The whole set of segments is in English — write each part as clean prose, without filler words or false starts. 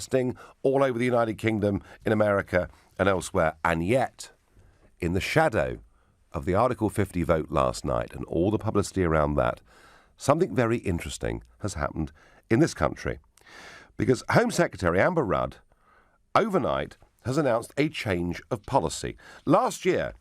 protesting all over the United Kingdom, in America and elsewhere. And yet, in the shadow of the Article 50 vote last night and all the publicity around that, something very interesting has happened in this country. Because Home Secretary Amber Rudd, overnight, has announced a change of policy. Last year,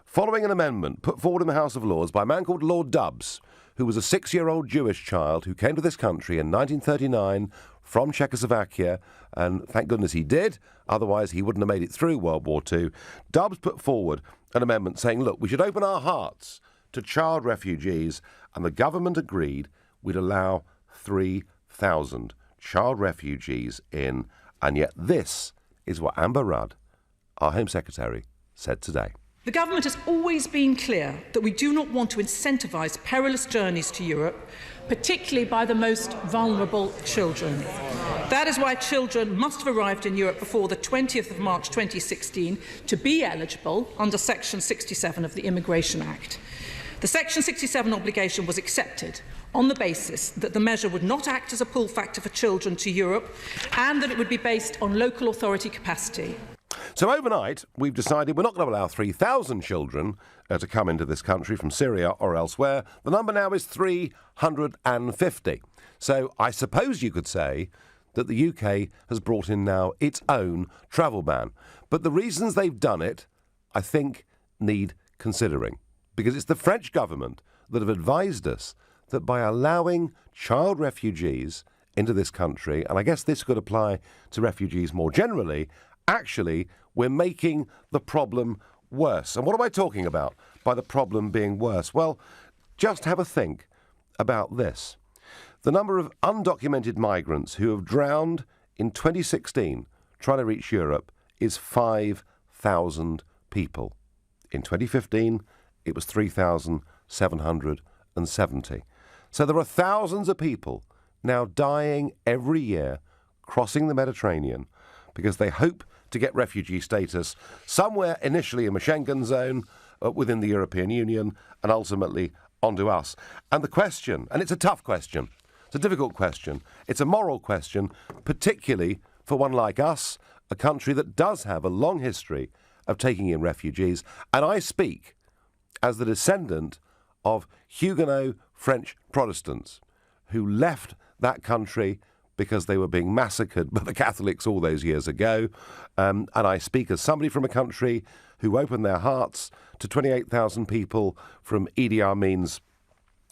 following an amendment put forward in the House of Lords by a man called Lord Dubs, who was a 6-year-old Jewish child who came to this country in 1939 from Czechoslovakia, and thank goodness he did, otherwise he wouldn't have made it through World War II. Dubs put forward an amendment saying, look, we should open our hearts to child refugees, and the government agreed we'd allow 3,000 child refugees in. And yet this is what Amber Rudd, our Home Secretary, said today. The government has always been clear that we do not want to incentivise perilous journeys to Europe, particularly by the most vulnerable children. That is why children must have arrived in Europe before the 20th of March 2016 to be eligible under Section 67 of the Immigration Act. The Section 67 obligation was accepted on the basis that the measure would not act as a pull factor for children to Europe and that it would be based on local authority capacity. So overnight, we've decided we're not going to allow 3,000 children to come into this country from Syria or elsewhere. The number now is 350. So I suppose you could say that the UK has brought in now its own travel ban. But the reasons they've done it, I think, need considering. Because it's the French government that have advised us that by allowing child refugees into this country, and I guess this could apply to refugees more generally, actually, we're making the problem worse. And what am I talking about by the problem being worse? Well, just have a think about this. The number of undocumented migrants who have drowned in 2016 trying to reach Europe is 5,000 people. In 2015, it was 3,770. So there are thousands of people now dying every year crossing the Mediterranean because they hope to get refugee status somewhere initially in the Schengen zone, within the European Union, and ultimately onto us. And the question, and it's a tough question, it's a difficult question, it's a moral question, particularly for one like us, a country that does have a long history of taking in refugees. And I speak as the descendant of Huguenot French Protestants who left that country because they were being massacred by the Catholics all those years ago. And I speak as somebody from a country who opened their hearts to 28,000 people from Idi Amin's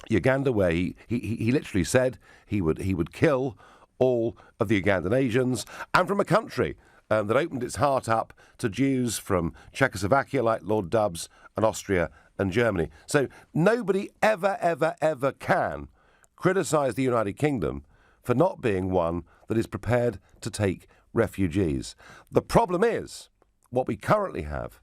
Uganda, where he literally said he would kill all of the Ugandan Asians, and from a country that opened its heart up to Jews from Czechoslovakia like Lord Dubs and Austria and Germany. So nobody ever can criticise the United Kingdom for not being one that is prepared to take refugees. The problem is what we currently have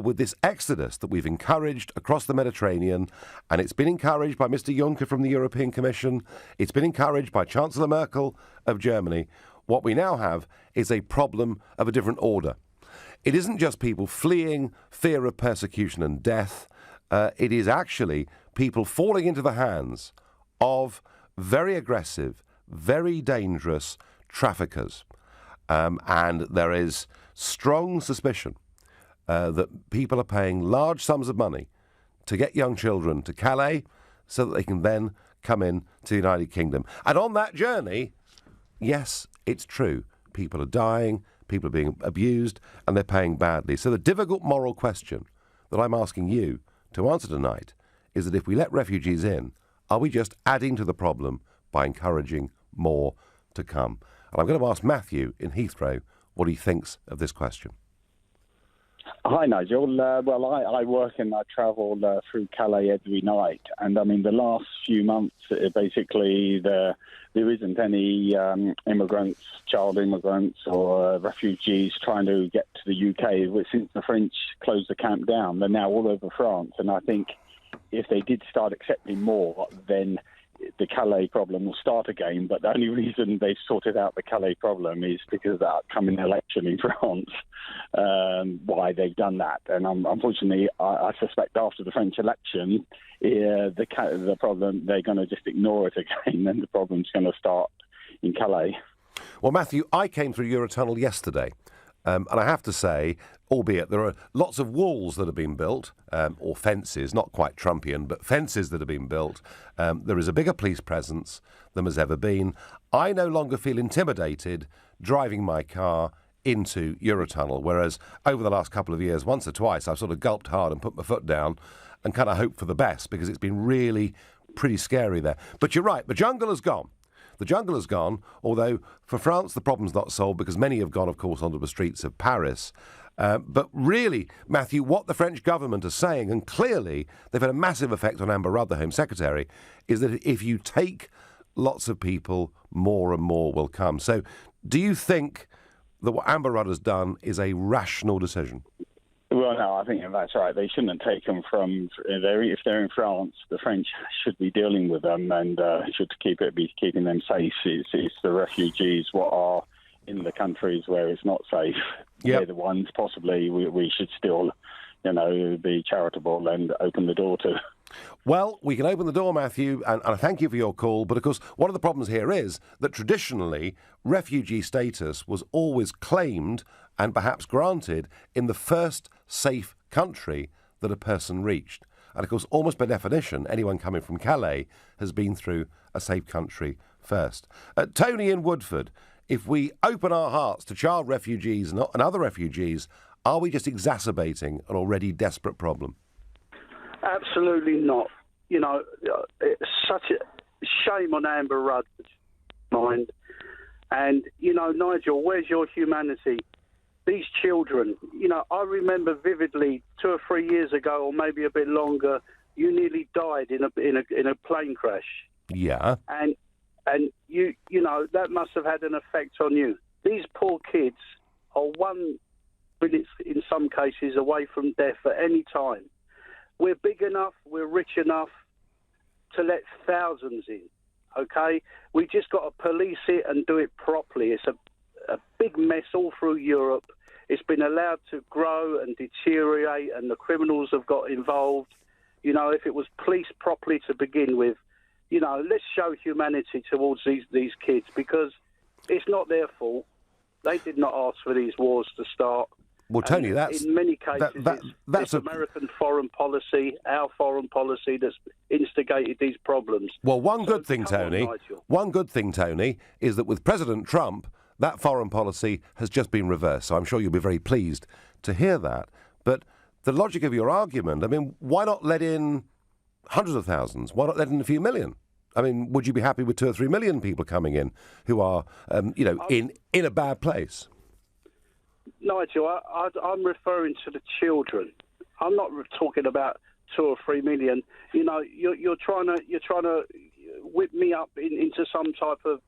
with this exodus that we've encouraged across the Mediterranean, and it's been encouraged by Mr. Juncker from the European Commission, it's been encouraged by Chancellor Merkel of Germany. What we now have is a problem of a different order. It isn't just people fleeing fear of persecution and death. It is actually people falling into the hands of very aggressive, very dangerous traffickers. And there is strong suspicion that people are paying large sums of money to get young children to Calais so that they can then come in to the United Kingdom. And on that journey, yes, it's true, people are dying, people are being abused, and they're paying badly. So the difficult moral question that I'm asking you to answer tonight is that if we let refugees in, are we just adding to the problem by encouraging more to come? And I'm going to ask Matthew in Heathrow what he thinks of this question. Hi, Nigel. Well, I work and I travel through Calais every night. And, I mean, the last few months, basically, there isn't any immigrants, child immigrants or refugees trying to get to the UK. Since the French closed the camp down, they're now all over France. And I think if they did start accepting more, then the Calais problem will start again. But the only reason they've sorted out the Calais problem is because of the upcoming election in France, why they've done that. And unfortunately, I suspect after the French election, the problem, they're going to just ignore it again, and the problem's going to start in Calais. Well, Matthew, I came through Eurotunnel yesterday, and I have to say, albeit there are lots of walls that have been built, or fences, not quite Trumpian, but fences that have been built. There is a bigger police presence than has ever been. I no longer feel intimidated driving my car into Eurotunnel, whereas over the last couple of years, once or twice, I've sort of gulped hard and put my foot down and kind of hoped for the best, because it's been really pretty scary there. But you're right, the jungle has gone. The jungle has gone, although for France the problem's not solved, because many have gone, of course, onto the streets of Paris. But really, Matthew, what the French government is saying, and clearly they've had a massive effect on Amber Rudd, the Home Secretary, is that if you take lots of people, more and more will come. So do you think that what Amber Rudd has done is a rational decision? Well, no, I think that's right. They shouldn't have taken from. If they're in France, the French should be dealing with them and should be keeping them safe. It's the refugees what are in the countries where it's not safe. Yep. They're the ones possibly we should still, be charitable and open the door to. Well, we can open the door, Matthew, and I thank you for your call, but of course one of the problems here is that traditionally refugee status was always claimed and perhaps granted in the first safe country that a person reached. And of course, almost by definition, anyone coming from Calais has been through a safe country first. Tony in Woodford, if we open our hearts to child refugees and other refugees, are we just exacerbating an already desperate problem? Absolutely not. It's such a shame on Amber Rudd's mind. And, Nigel, where's your humanity? These children, I remember vividly 2 or 3 years ago, or maybe a bit longer, you nearly died in a plane crash. Yeah. And you that must have had an effect on you. These poor kids are 1 minute, in some cases, away from death at any time. We're big enough, we're rich enough to let thousands in, okay? We just got to police it and do it properly. It's a big mess all through Europe. It's been allowed to grow and deteriorate, and the criminals have got involved. If it was policed properly to begin with, let's show humanity towards these kids, because it's not their fault. They did not ask for these wars to start. Well, Tony, that's in many cases it's American foreign policy, our foreign policy, that's instigated these problems. Well, one good thing, Tony, is that with President Trump, that foreign policy has just been reversed. So I'm sure you'll be very pleased to hear that. But the logic of your argument, why not let in hundreds of thousands? Why not let in a few million? Would you be happy with 2 or 3 million people coming in who are, in a bad place? Nigel, I'm referring to the children. I'm not talking about 2 or 3 million. You're trying to whip me up into some type of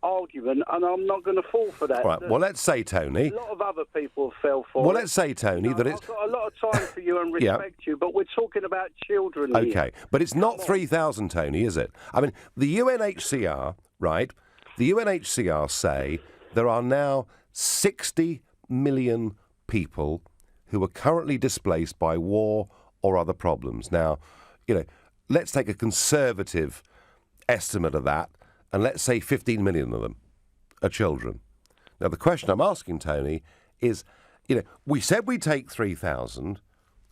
argument, and I'm not going to fall for that. Right. Well, let's say, Tony. A lot of other people fell for it. Well, let's say, Tony, that it's. I've got a lot of time for you and respect you, but we're talking about children here. Okay, but it's not 3,000, Tony, is it? The UNHCR, right? The UNHCR say there are now 60 million people who are currently displaced by war or other problems. Now, let's take a conservative estimate of that, and let's say 15 million of them are children. Now, the question I'm asking, Tony, is, we said we'd take 3,000.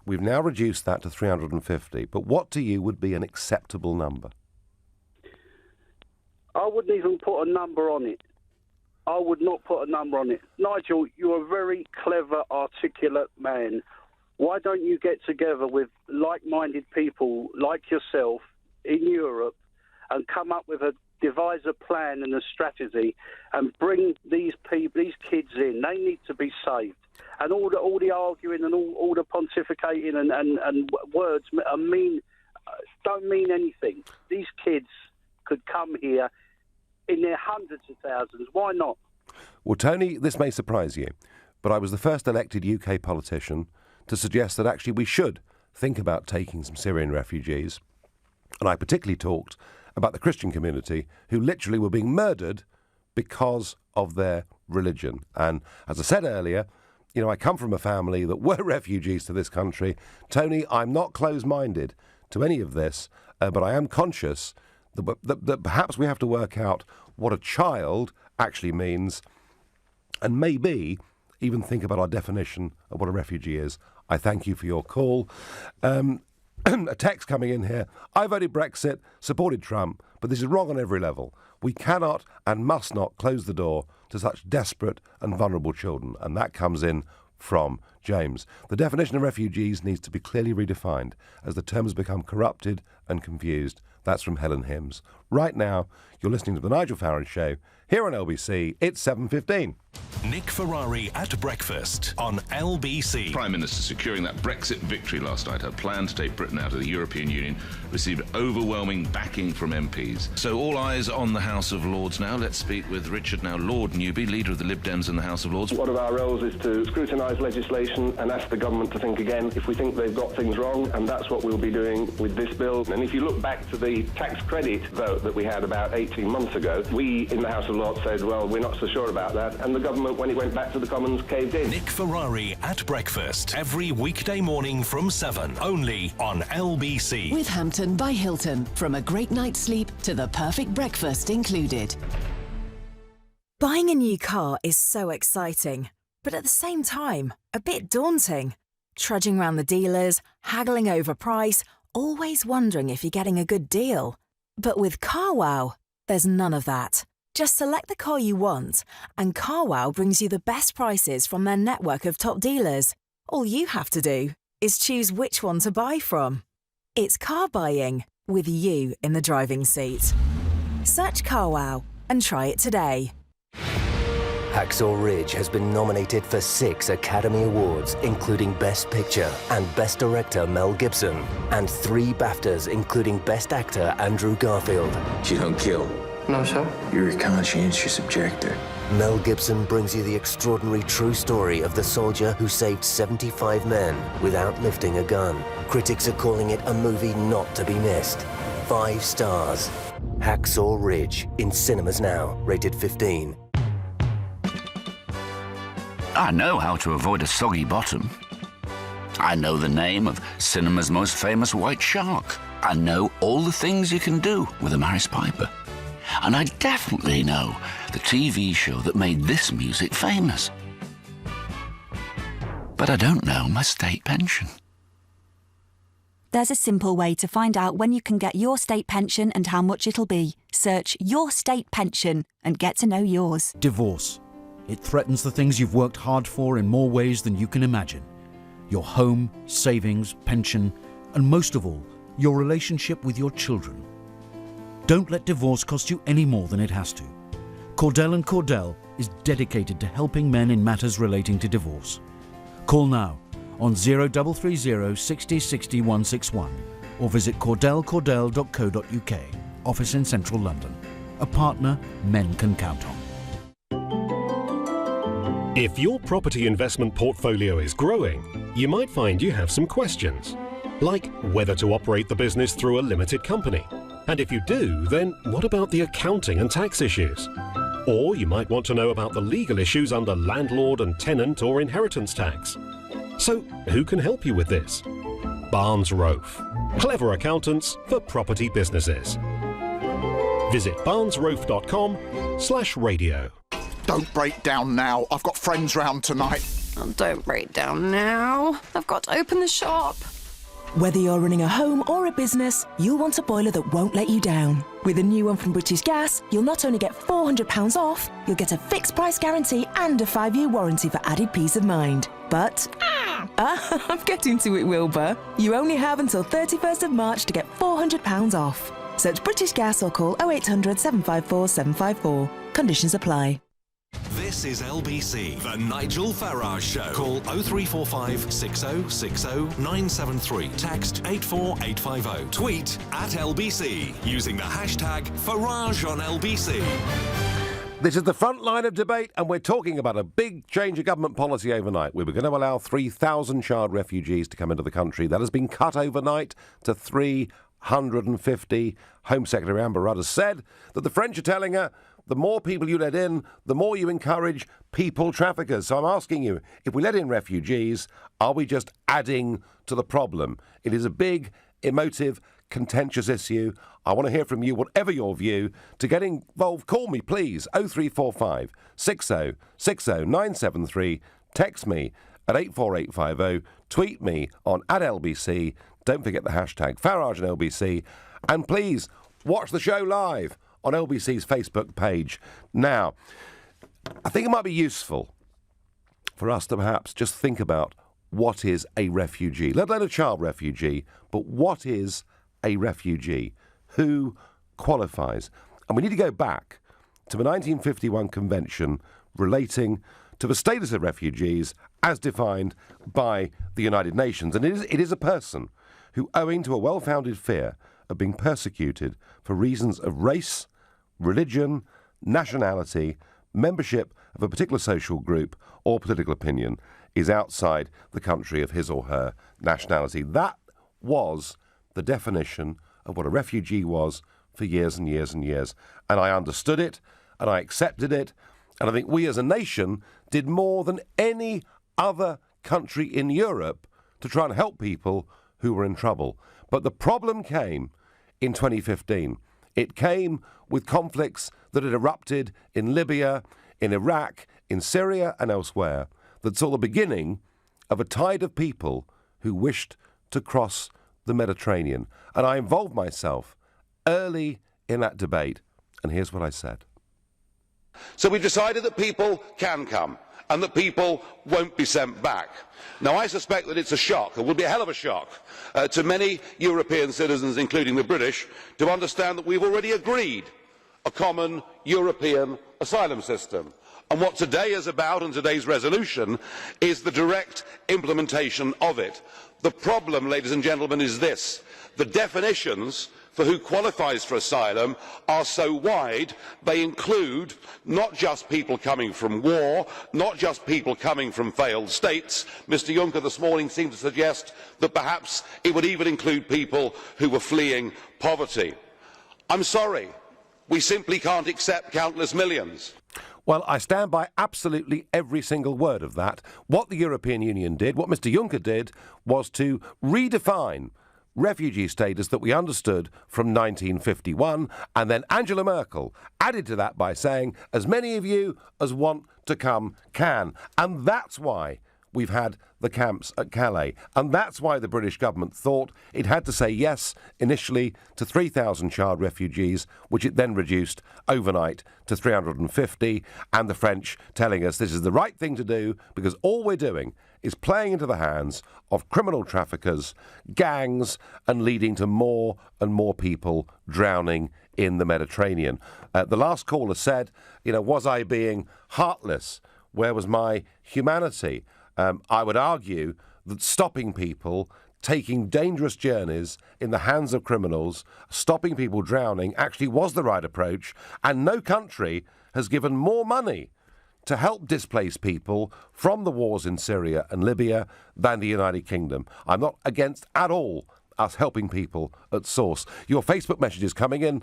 We've now reduced that to 350. But what to you would be an acceptable number? I wouldn't even put a number on it. I would not put a number on it. Nigel, you're a very clever, articulate man. Why don't you get together with like-minded people like yourself in Europe and come up with devise a plan and a strategy and bring these kids in? They need to be saved. And all the arguing and all the pontificating and words don't mean anything. These kids could come here in their hundreds of thousands. Why not? Well, Tony, this may surprise you, but I was the first elected UK politician to suggest that actually we should think about taking some Syrian refugees. And I particularly talked about the Christian community who literally were being murdered because of their religion. And as I said earlier, I come from a family that were refugees to this country. Tony, I'm not closed-minded to any of this, but I am conscious that perhaps we have to work out what a child actually means, and maybe even think about our definition of what a refugee is. I thank you for your call. A text coming in here. I voted Brexit, supported Trump, but this is wrong on every level. We cannot and must not close the door to such desperate and vulnerable children. And that comes in from James. The definition of refugees needs to be clearly redefined as the term has become corrupted and confused. That's from Helen Hims. Right now, you're listening to The Nigel Farage Show here on LBC. It's 7:15. Nick Ferrari at breakfast on LBC. Prime Minister securing that Brexit victory last night. Her plan to take Britain out of the European Union received overwhelming backing from MPs. So all eyes on the House of Lords now. Let's speak with Richard now, Lord Newby, leader of the Lib Dems in the House of Lords. One of our roles is to scrutinise legislation and ask the government to think again if we think they've got things wrong, and that's what we'll be doing with this bill. And if you look back to the tax credit vote that we had about 18 months ago, we in the House of Lords said, well, we're not so sure about that, and the government, when it went back to the Commons, caved in. Nick Ferrari at breakfast every weekday morning from 7, only on LBC. With Hampton by Hilton, from a great night's sleep to the perfect breakfast included. Buying a new car is so exciting, but at the same time, a bit daunting. Trudging around the dealers, haggling over price, always wondering if you're getting a good deal. But with CarWow, there's none of that. Just select the car you want, and CarWow brings you the best prices from their network of top dealers. All you have to do is choose which one to buy from. It's car buying with you in the driving seat. Search CarWow and try it today. Hacksaw Ridge has been nominated for 6 Academy Awards, including Best Picture and Best Director Mel Gibson, and 3 BAFTAs, including Best Actor Andrew Garfield. You don't kill. No, sir. You're a conscientious objector. Mel Gibson brings you the extraordinary true story of the soldier who saved 75 men without lifting a gun. Critics are calling it a movie not to be missed. 5 stars. Hacksaw Ridge, in cinemas now, rated 15. I know how to avoid a soggy bottom. I know the name of cinema's most famous white shark. I know all the things you can do with a Maris Piper. And I definitely know the TV show that made this music famous. But I don't know my state pension. There's a simple way to find out when you can get your state pension and how much it'll be. Search Your State Pension and get to know yours. Divorce. It threatens the things you've worked hard for in more ways than you can imagine. Your home, savings, pension, and most of all, your relationship with your children. Don't let divorce cost you any more than it has to. Cordell & Cordell is dedicated to helping men in matters relating to divorce. Call now on 0330 60 60 161 or visit cordellcordell.co.uk, office in central London. A partner men can count on. If your property investment portfolio is growing, you might find you have some questions, like whether to operate the business through a limited company. And if you do, then what about the accounting and tax issues? Or you might want to know about the legal issues under landlord and tenant or inheritance tax. So who can help you with this? Barnes Rofe. Clever accountants for property businesses. Visit barnesrofe.com/radio. Don't break down now. I've got friends round tonight. Oh, don't break down now. I've got to open the shop. Whether you're running a home or a business, you'll want a boiler that won't let you down. With a new one from British Gas, you'll not only get £400 off, you'll get a fixed price guarantee and a 5-year warranty for added peace of mind. But, I'm getting to it, Wilbur. You only have until 31st of March to get £400 off. Search British Gas or call 0800 754 754. Conditions apply. This is LBC, the Nigel Farage Show. Call 0345 6060 973. Text 84850. Tweet at LBC using the hashtag Farage on LBC. This is the front line of debate, and we're talking about a big change of government policy overnight. We were going to allow 3,000 child refugees to come into the country. That has been cut overnight to 350. Home Secretary Amber Rudd has said that the French are telling her the more people you let in, the more you encourage people traffickers. So I'm asking you, if we let in refugees, are we just adding to the problem? It is a big, emotive contentious issue. I want to hear from you, whatever your view. To get involved, call me, please. 0345 60 60 973. Text me at 84850. Tweet me on @LBC. Don't forget the hashtag Farage and LBC. And please, watch the show live on LBC's Facebook page. Now, I think it might be useful for us to perhaps just think about what is a refugee, let alone a child refugee, but what is a refugee? Who qualifies? And we need to go back to the 1951 Convention relating to the status of refugees as defined by the United Nations. And it is a person who, owing to a well-founded fear of being persecuted for reasons of race, religion, nationality, membership of a particular social group or political opinion, is outside the country of his or her nationality. That was the definition of what a refugee was for years and years and years. And I understood it, and I accepted it, and I think we as a nation did more than any other country in Europe to try and help people who were in trouble. But the problem came in 2015. It came with conflicts that had erupted in Libya, in Iraq, in Syria and elsewhere, that saw the beginning of a tide of people who wished to cross the Mediterranean. And I involved myself early in that debate, and here's what I said. So we decided that people can come and that people won't be sent back. Now, I suspect that it's a shock, it will be a hell of a shock, to many European citizens, including the British, to understand that we've already agreed a common European asylum system. And what today is about, and today's resolution, is the direct implementation of it. The problem, ladies and gentlemen, is this. The definitions for who qualifies for asylum are so wide, they include not just people coming from war, not just people coming from failed states. Mr Juncker this morning seemed to suggest that perhaps it would even include people who were fleeing poverty. I'm sorry, we simply can't accept countless millions. Well, I stand by absolutely every single word of that. What the European Union did, what Mr Juncker did, was to redefine refugee status that we understood from 1951, and then Angela Merkel added to that by saying, as many of you as want to come can. And that's why we've had the camps at Calais. And that's why the British government thought it had to say yes initially to 3,000 child refugees, which it then reduced overnight to 350, and the French telling us this is the right thing to do because all we're doing is playing into the hands of criminal traffickers, gangs, and leading to more and more people drowning in the Mediterranean. The last caller said, was I being heartless? Where was my humanity? I would argue that stopping people taking dangerous journeys in the hands of criminals, stopping people drowning, actually was the right approach, and no country has given more money to help displace people from the wars in Syria and Libya than the United Kingdom. I'm not against at all us helping people at source. Your Facebook messages coming in.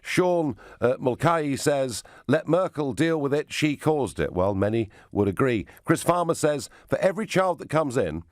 Sean Mulcahy says, let Merkel deal with it, she caused it. Well, many would agree. Chris Farmer says, for every child that comes in,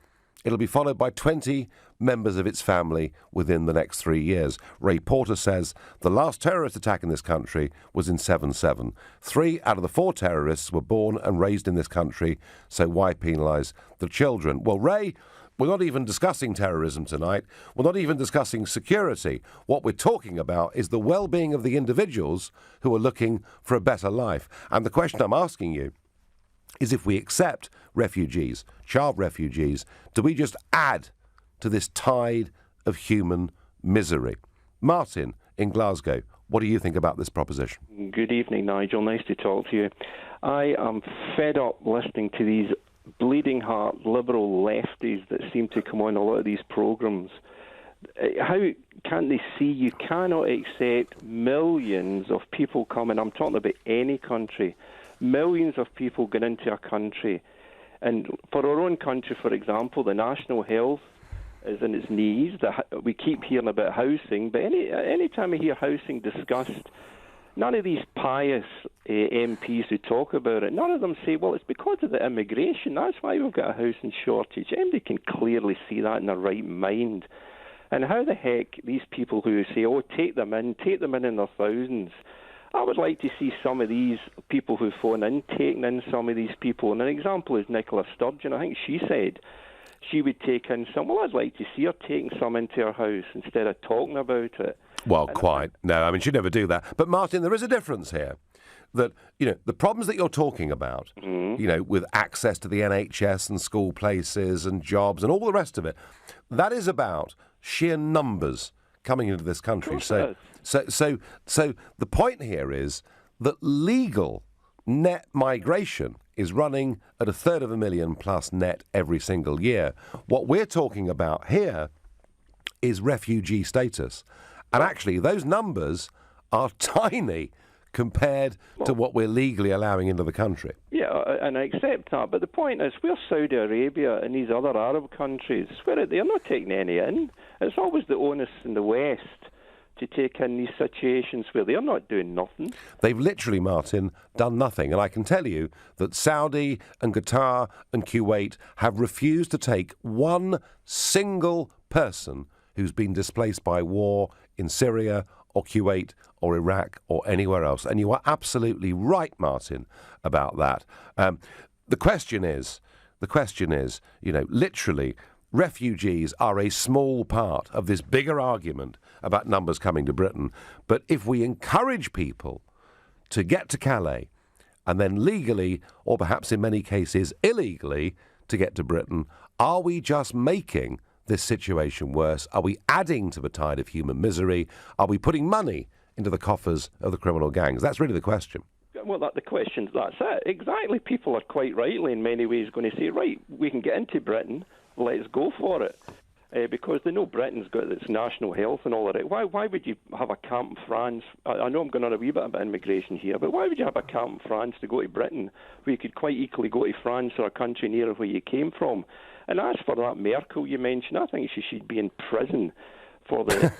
it'll be followed by 20 members of its family within the next 3 years. Ray Porter says, the last terrorist attack in this country was in 7/7. 3 out of the 4 terrorists were born and raised in this country, so why penalise the children? Well, Ray, we're not even discussing terrorism tonight. We're not even discussing security. What we're talking about is the well-being of the individuals who are looking for a better life. And the question I'm asking you is, if we accept refugees, child refugees, do we just add to this tide of human misery? Martin in Glasgow, what do you think about this proposition? Good evening, Nigel. Nice to talk to you. I am fed up listening to these bleeding heart liberal lefties that seem to come on a lot of these programmes. How can't they see you cannot accept millions of people coming? I'm talking about any country. Millions of people get into a country. And for our own country, for example, the national health is in its knees. We keep hearing about housing, but any time I hear housing discussed, none of these pious MPs who talk about it, none of them say, well, it's because of the immigration. That's why we've got a housing shortage. And they can clearly see that in their right mind. And how the heck these people who say, oh, take them in their thousands. I would like to see some of these people who phone in taking in some of these people. And an example is Nicola Sturgeon. I think she said she would take in some. Well, I'd like to see her taking some into her house instead of talking about it. Well, quite. No, I mean, she'd never do that. But, Martin, there is a difference here. That, the problems that you're talking about, with access to the NHS and school places and jobs and all the rest of it, that is about sheer numbers coming into this country. So the point here is that legal net migration is running at 250,000 plus net every single year. What we're talking about here is refugee status. And actually, those numbers are tiny compared to what we're legally allowing into the country. Yeah, and I accept that. But the point is, where's Saudi Arabia and these other Arab countries? Where they're not taking any in. It's always the onus in the West to take in these situations where they're not doing nothing. They've literally, Martin, done nothing. And I can tell you that Saudi and Qatar and Kuwait have refused to take one single person who's been displaced by war in Syria or Kuwait or Iraq or anywhere else. And you are absolutely right, Martin, about that. The question is, literally, refugees are a small part of this bigger argument about numbers coming to Britain. But if we encourage people to get to Calais and then legally, or perhaps in many cases illegally, to get to Britain, are we just making this situation worse? Are we adding to the tide of human misery? Are we putting money into the coffers of the criminal gangs? That's really the question. Well, that's it. Exactly. People are quite rightly in many ways going to say, right, we can get into Britain, let's go for it. Because they know Britain's got its national health and all of it. Why would you have a camp in France? I know I'm going on a wee bit about immigration here, but why would you have a camp in France to go to Britain where you could quite equally go to France or a country near where you came from? And as for that Merkel you mentioned, I think she should be in prison for the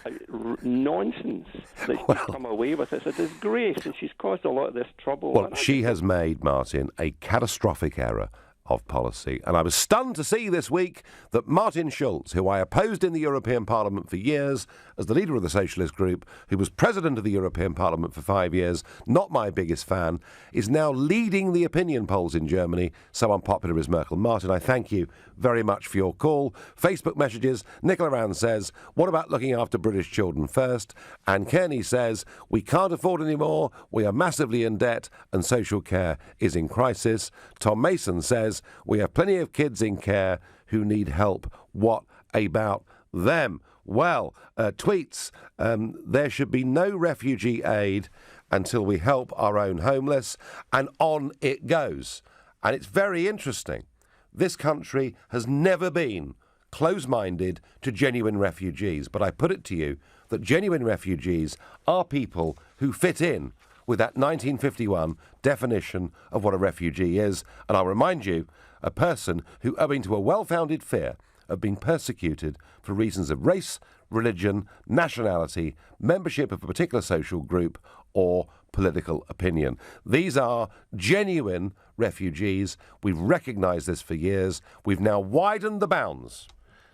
nonsense that she's come away with. It's a disgrace, and she's caused a lot of this trouble. Well, she has made, Martin, a catastrophic error of policy. And I was stunned to see this week that Martin Schulz, who I opposed in the European Parliament for years as the leader of the Socialist Group, who was president of the European Parliament for 5 years, not my biggest fan, is now leading the opinion polls in Germany. So unpopular is Merkel. Martin, I thank you very much for your call. Facebook messages, Nicola Rand says, what about looking after British children first? And Kearney says, we can't afford any more, we are massively in debt, and social care is in crisis. Tom Mason says, we have plenty of kids in care who need help. What about them? Well, tweets, there should be no refugee aid until we help our own homeless, and on it goes. And it's very interesting. This country has never been close-minded to genuine refugees, but I put it to you that genuine refugees are people who fit in with that 1951 definition of what a refugee is. And I'll remind you, a person who, owing to a well-founded fear of being persecuted for reasons of race, religion, nationality, membership of a particular social group, or political opinion. These are genuine refugees. We've recognised this for years. We've now widened the bounds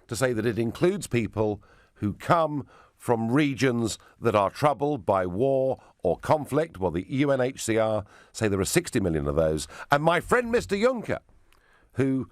to say that it includes people who come from regions that are troubled by war or conflict. Well, the UNHCR say there are 60 million of those. And my friend Mr. Juncker, who,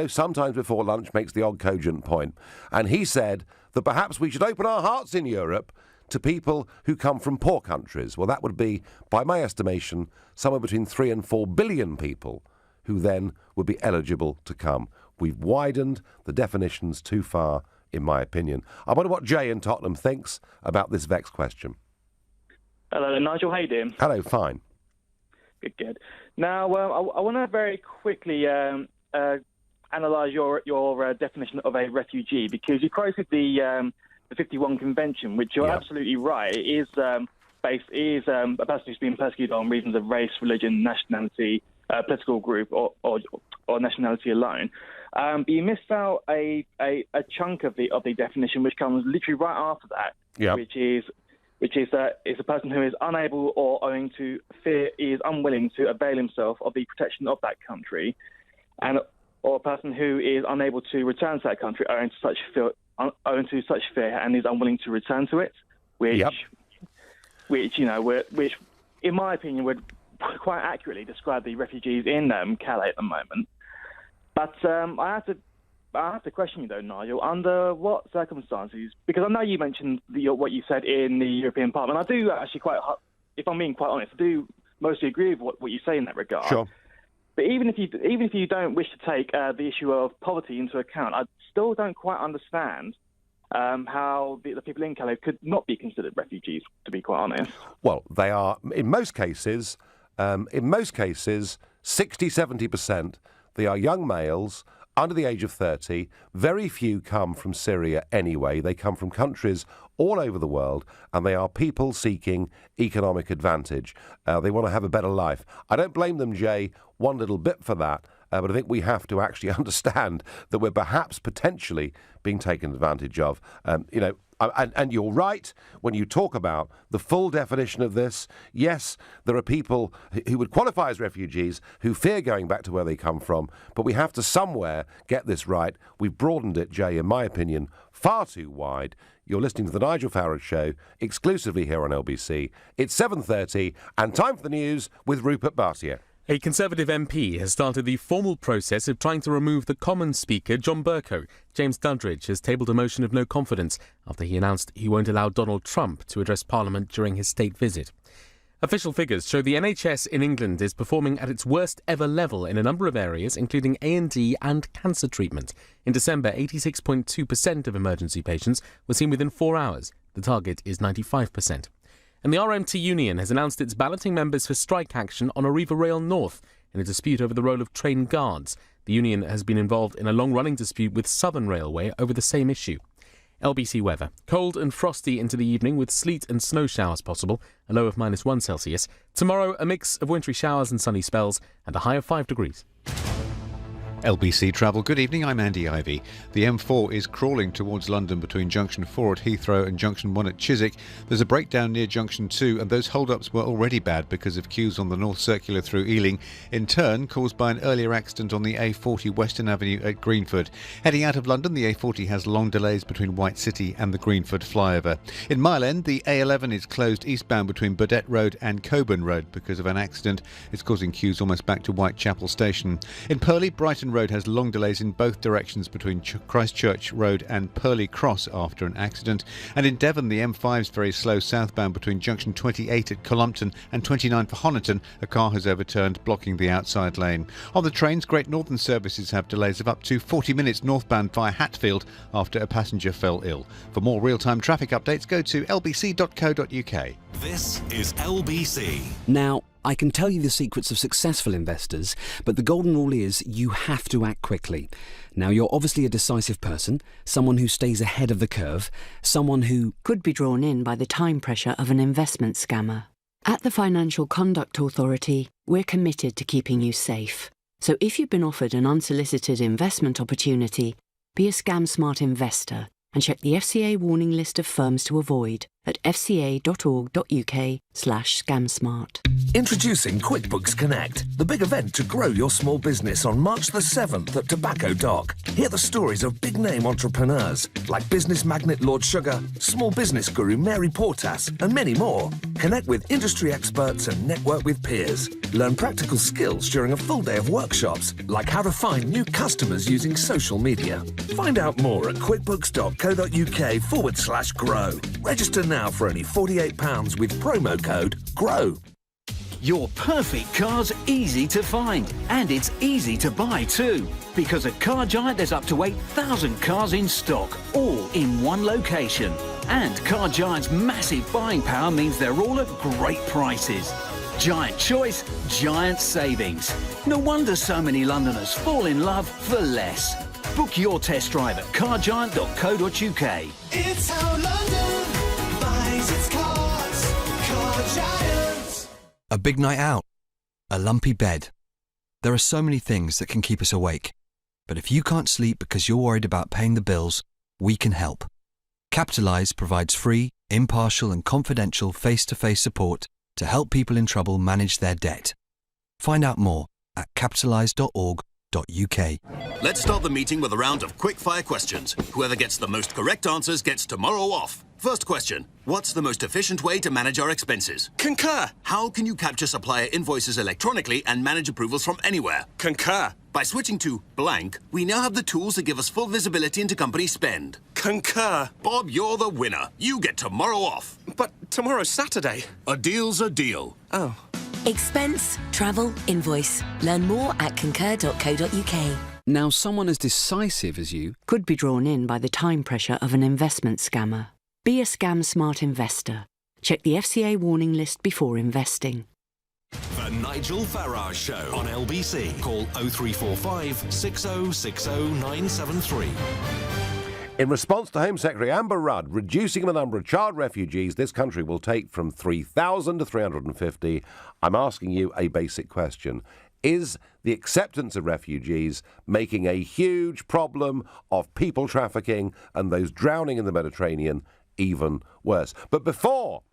sometimes before lunch makes the odd cogent point, and he said that perhaps we should open our hearts in Europe to people who come from poor countries. Well, that would be, by my estimation, somewhere between 3 and 4 billion people who then would be eligible to come. We've widened the definitions too far, in my opinion. I wonder what Jay in Tottenham thinks about this vexed question. Hello, Nigel. How you doing? Hello, fine. Good. Now, I want to very quickly analyse your definition of a refugee, because you quoted the 51 Convention, which you're absolutely right. It is a person who's been persecuted on reasons of race, religion, nationality, political group, or nationality alone. But you missed out a chunk of the definition, which comes literally right after that, which is that it's a person who is unable or owing to fear is unwilling to avail himself of the protection of that country, or a person who is unable to return to that country owing to such fear owing to such fear and is unwilling to return to it, which in my opinion would quite accurately describe the refugees in Calais at the moment. But I have to question you though, Nigel. Under what circumstances? Because I know you mentioned what you said in the European Parliament. I do actually if I'm being quite honest, I do mostly agree with what you say in that regard. Sure. But even if you don't wish to take the issue of poverty into account, I still don't quite understand how the people in Calais could not be considered refugees, to be quite honest. Well, they are, in most cases, 60-70%, they are young males under the age of 30. Very few come from Syria anyway. They come from countries all over the world, and they are people seeking economic advantage. They want to have a better life. I don't blame them, Jay, one little bit for that, but I think we have to actually understand that we're perhaps potentially being taken advantage of. And you're right when you talk about the full definition of this. Yes, there are people who would qualify as refugees who fear going back to where they come from, but we have to somewhere get this right. We've broadened it, Jay, in my opinion, far too wide. You're listening to The Nigel Farage Show, exclusively here on LBC. It's 7:30 and time for the news with Rupert Bartier. A Conservative MP has started the formal process of trying to remove the Commons Speaker, John Bercow. James Duddridge has tabled a motion of no confidence after he announced he won't allow Donald Trump to address Parliament during his state visit. Official figures show the NHS in England is performing at its worst ever level in a number of areas, including A&E and cancer treatment. In December, 86.2% of emergency patients were seen within 4 hours. The target is 95%. And the RMT Union has announced it's balloting members for strike action on Arriva Rail North in a dispute over the role of train guards. The union has been involved in a long-running dispute with Southern Railway over the same issue. LBC weather. Cold and frosty into the evening with sleet and snow showers possible, a low of -1 Celsius. Tomorrow, a mix of wintry showers and sunny spells and a high of 5 degrees. LBC Travel. Good evening, I'm Andy Ivey. The M4 is crawling towards London between Junction 4 at Heathrow and Junction 1 at Chiswick. There's a breakdown near Junction 2 and those hold-ups were already bad because of queues on the North Circular through Ealing, in turn caused by an earlier accident on the A40 Western Avenue at Greenford. Heading out of London, the A40 has long delays between White City and the Greenford flyover. In Mile End, the A11 is closed eastbound between Burdett Road and Coburn Road because of an accident. It's causing queues almost back to Whitechapel Station. In Purley, Brighton Road has long delays in both directions between Christchurch Road and Purley Cross after an accident. And in Devon, the M5 is very slow southbound between Junction 28 at Columpton and 29 for Honiton. A car has overturned, blocking the outside lane. On the trains, Great Northern services have delays of up to 40 minutes northbound via Hatfield after a passenger fell ill. For more real-time traffic updates, go to lbc.co.uk. This is LBC. Now, I can tell you the secrets of successful investors, but the golden rule is you have to act quickly. Now, you're obviously a decisive person, someone who stays ahead of the curve, someone who could be drawn in by the time pressure of an investment scammer. At the Financial Conduct Authority, we're committed to keeping you safe. So if you've been offered an unsolicited investment opportunity, be a scam-smart investor and check the FCA warning list of firms to avoid at fca.org.uk/scamsmart. Introducing QuickBooks Connect, the big event to grow your small business on March the 7th at Tobacco Dock. Hear the stories of big-name entrepreneurs like business magnate Lord Sugar, small business guru Mary Portas, and many more. Connect with industry experts and network with peers. Learn practical skills during a full day of workshops, like how to find new customers using social media. Find out more at quickbooks.co.uk/grow. Register now for only £48 with promo code GROW. Your perfect car's easy to find, and it's easy to buy too. Because at Car Giant there's up to 8,000 cars in stock, all in one location. And Car Giant's massive buying power means they're all at great prices. Giant choice, giant savings. No wonder so many Londoners fall in love for less. Book your test drive at cargiant.co.uk. It's how London buys its cars. Car Giant. A big night out. A lumpy bed. There are so many things that can keep us awake. But if you can't sleep because you're worried about paying the bills, we can help. Capitalise provides free, impartial and confidential face-to-face support to help people in trouble manage their debt. Find out more at capitalise.org.uk. Let's start the meeting with a round of quick-fire questions. Whoever gets the most correct answers gets tomorrow off. First question. What's the most efficient way to manage our expenses? Concur. How can you capture supplier invoices electronically and manage approvals from anywhere? Concur. By switching to blank, we now have the tools that give us full visibility into company spend. Concur. Bob, you're the winner. You get tomorrow off. But tomorrow's Saturday. A deal's a deal. Oh. Expense, travel, invoice. Learn more at concur.co.uk. Now, someone as decisive as you could be drawn in by the time pressure of an investment scammer. Be a scam-smart investor. Check the FCA warning list before investing. The Nigel Farage Show on LBC. Call 0345 6060 973. In response to Home Secretary Amber Rudd reducing the number of child refugees this country will take from 3,000 to 350, I'm asking you a basic question. Is the acceptance of refugees making a huge problem of people trafficking and those drowning in the Mediterranean even worse? But before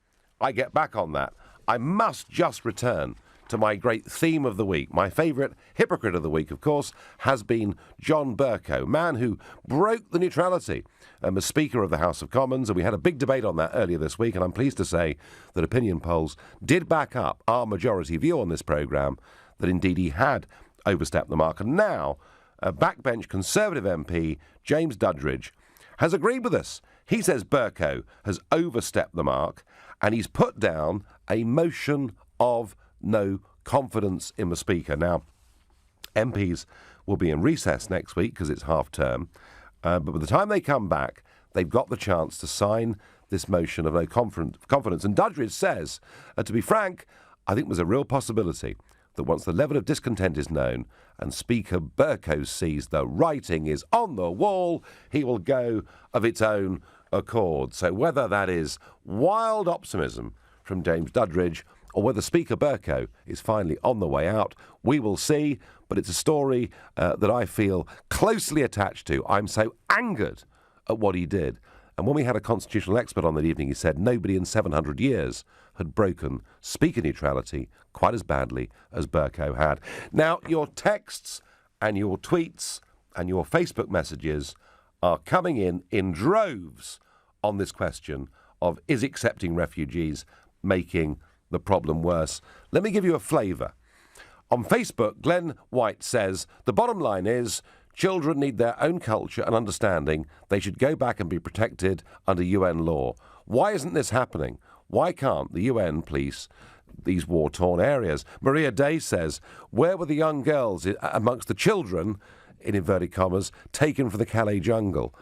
I get back on that, I must just return to my great theme of the week. My favourite hypocrite of the week, of course, has been John Bercow, man who broke the neutrality as Speaker of the House of Commons, and we had a big debate on that earlier this week, and I'm pleased to say that opinion polls did back up our majority view on this programme, that indeed he had overstepped the mark. And now, a backbench Conservative MP, James Duddridge, has agreed with us. He says Bercow has overstepped the mark, and he's put down a motion of no confidence in the Speaker. Now, MPs will be in recess next week because it's half term, but by the time they come back, they've got the chance to sign this motion of no confidence. And Duddridge says, to be frank, I think there's a real possibility that once the level of discontent is known and Speaker Bercow sees the writing is on the wall, he will go of its own accord. So whether that is wild optimism from James Duddridge or whether Speaker Bercow is finally on the way out, we will see. But it's a story that I feel closely attached to. I'm so angered at what he did. And when we had a constitutional expert on that evening, he said nobody in 700 years had broken speaker neutrality quite as badly as Bercow had. Now, your texts and your tweets and your Facebook messages are coming in droves on this question of is accepting refugees making the problem worse. Let me give you a flavour. On Facebook, Glenn White says, the bottom line is children need their own culture and understanding. They should go back and be protected under UN law. Why isn't this happening? Why can't the UN police these war-torn areas? Maria Day says, where were the young girls amongst the children, in inverted commas, taken from the Calais jungle?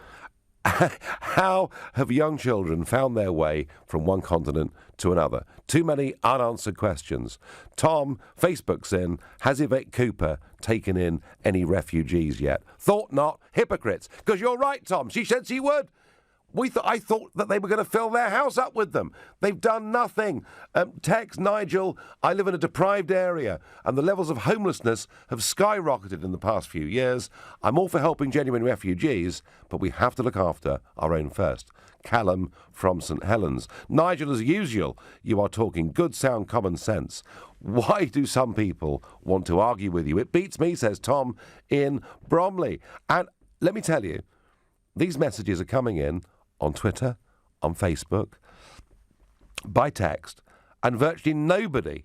How have young children found their way from one continent to another? Too many unanswered questions. Tom, Facebook's in, has Yvette Cooper taken in any refugees yet? Thought not. Hypocrites. Because you're right, Tom. She said she would. I thought that they were going to fill their house up with them. They've done nothing. Tex, Nigel, I live in a deprived area and the levels of homelessness have skyrocketed in the past few years. I'm all for helping genuine refugees, but we have to look after our own first. Callum from St Helens. Nigel, as usual, you are talking good, sound common sense. Why do some people want to argue with you? It beats me, says Tom in Bromley. And let me tell you, these messages are coming in on Twitter, on Facebook, by text, and virtually nobody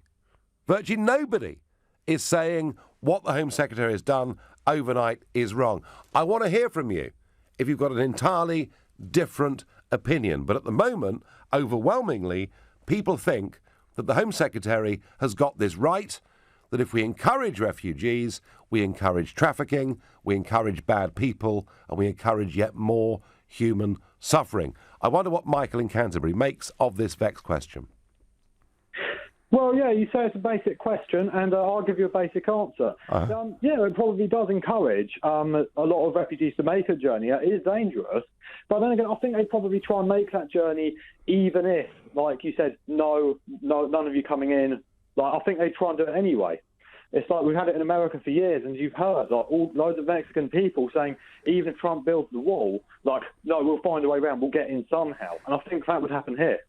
is saying what the Home Secretary has done overnight is wrong. I want to hear from you if you've got an entirely different opinion. But at the moment, overwhelmingly, people think that the Home Secretary has got this right, that if we encourage refugees, we encourage trafficking, we encourage bad people, and we encourage yet more human suffering. I wonder what Michael in Canterbury makes of this vexed question. Well, yeah, you say it's a basic question, and I'll give you a basic answer. Yeah, it probably does encourage a lot of refugees to make a journey. It is dangerous, but then again, I think they probably try and make that journey even if, like you said, no, none of you coming in. Like, I think they try and do it anyway. It's like we've had it in America for years, and you've heard like loads of Mexican people saying, even if Trump builds the wall, like, no, we'll find a way around, we'll get in somehow. And I think that would happen here.